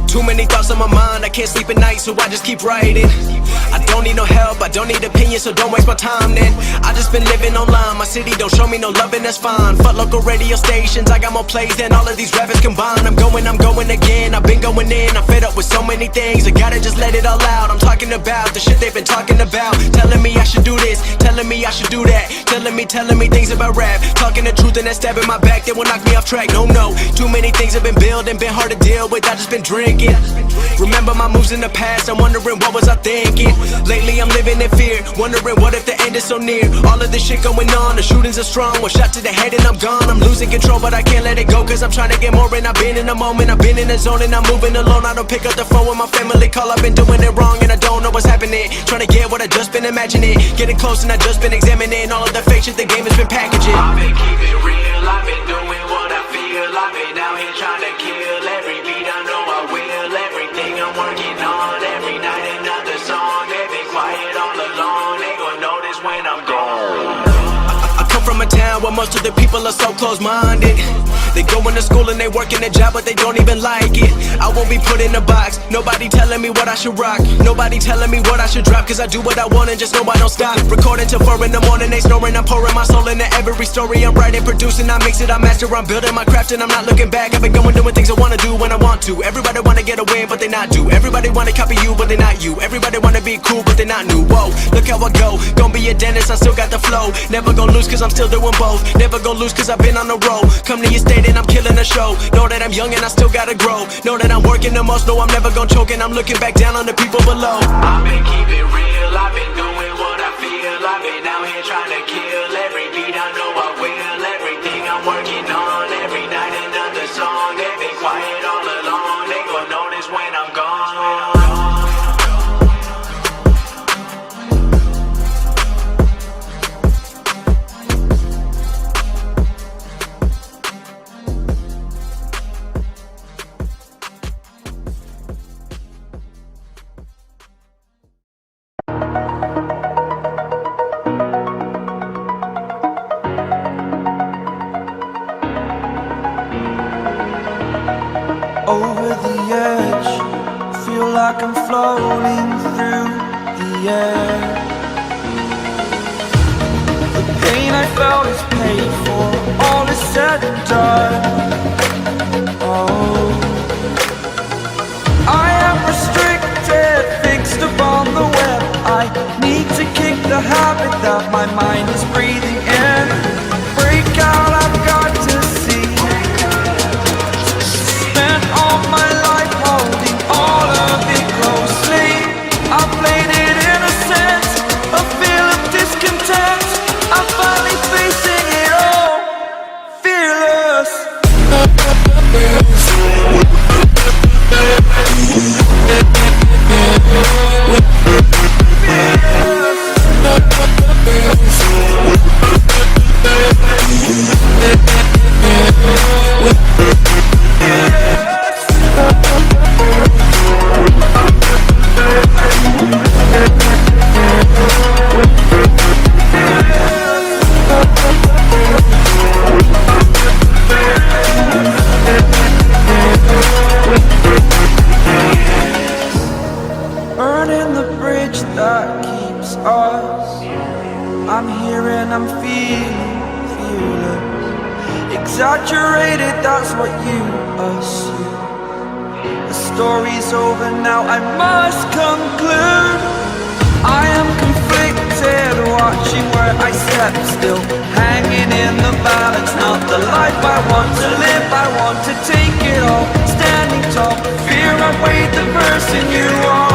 Too many thoughts on my mind, I can't sleep at night, so I just keep writing. I don't need no help, I don't need opinions, so don't waste my time then. I just been living online, my city don't show me no love and that's fine. Fuck local radio stations, I got more plays than all of these rappers combined. I'm going again, I've been going in, I'm fed up with so many things. I gotta just let it all out, I'm talking about the shit they've been talking about. Telling me I should do this, telling me I should do that. Telling me things about rap. Talking the truth and that stab in my back, they will knock me off track. No, too many things have been building, been hard to deal with, I just been drinking. Remember my moves in the past, I'm wondering what was I thinking. Lately I'm living in fear, wondering what if the end is so near. All of this shit going on, the shootings are strong. One shot to the head and I'm gone. I'm losing control but I can't let it go, cause I'm trying to get more. And I've been in the moment, I've been in the zone, and I'm moving alone. I don't pick up the phone when my family call, I've been doing it wrong and I don't know what's happening. Trying to get what I just been imagining, getting close and I just been examining all of the fake shit the game has been packaging. I've been keeping real, I've been doing what I feel. I've been out here trying to kill every beat, I know I will. Everything I'm working on, every night another song. They've been quiet all along, they gon' notice when I'm gone. I come from a town where most of the people are so close-minded. They go into school and they work in a job but they don't even like it. I won't be put in a box, nobody telling me what I should rock. Nobody telling me what I should drop, cause I do what I want and just know I don't stop. Recording till 4 in the morning, they snoring. I'm pouring my soul into every story. I'm writing, producing, I mix it, I master. I'm building my craft and I'm not looking back. I've been going doing things I wanna do when I want to. Everybody wanna get a win but they not do. Everybody wanna copy you but they not you. Everybody wanna be cool but they not new. Whoa, look how I go, gonna be a dentist, I still got the flow. Never gonna lose cause I'm still doing both. Never gonna lose cause I've been on the road. Come to your state and I'm killing the show. Know that I'm young and I still gotta grow. Know that I'm working the most, know I'm never gonna choke. And I'm looking back down on the people below. I've been keeping real, I've been doing what I feel. I've been out here trying to kill every beat, I know I will. Everything I'm working on, every night another song. They've been quiet all along, they gon' notice when I'm gone. Over the edge, feel like I'm floating through the air. The pain I felt is paid for, all is said and done. Oh, I am restricted, fixed upon the web. I need to kick the habit that my mind is breathing in. Break out, I've got to see. All my life holding all of it closely. I played it innocent, a feel of discontent. I'm finally facing it all, fearless. Burning the bridge that keeps us. I'm here and I'm feeling fearless. Exaggerated, that's what you assume. The story's over now, I must conclude. I am conflicted, watching where I step still, hanging in the balance. Not the life I want to live, I want to take it all. Standing tall, fear I weighed the person you are.